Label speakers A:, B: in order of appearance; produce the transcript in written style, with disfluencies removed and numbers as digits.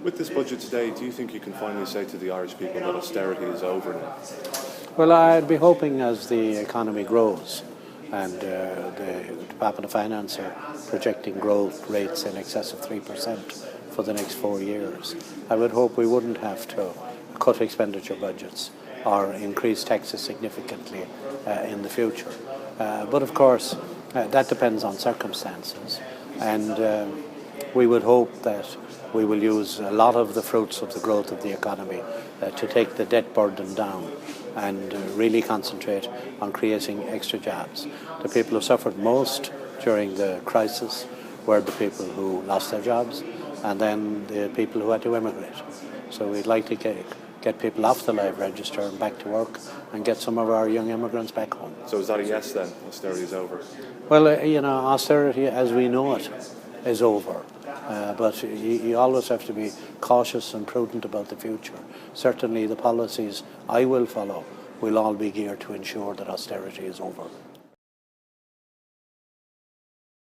A: With this budget today, do you think you can finally say to the Irish people that austerity is over now?
B: Well, I'd be hoping as the economy grows and the Department of Finance are projecting growth rates in excess of 3% for the next 4 years. I would hope we wouldn't have to cut expenditure budgets or increase taxes significantly in the future. But of course, that depends on circumstances, and we would hope that we will use a lot of the fruits of the growth of the economy to take the debt burden down and really concentrate on creating extra jobs. The people who suffered most during the crisis were the people who lost their jobs and then the people who had to immigrate. So we'd like to get people off the live register and back to work and get some of our young immigrants back home.
A: So is that a yes then? Austerity is over?
B: Well, austerity as we know it is over. But you always have to be cautious and prudent about the future. Certainly the policies I will follow will all be geared to ensure that austerity is over.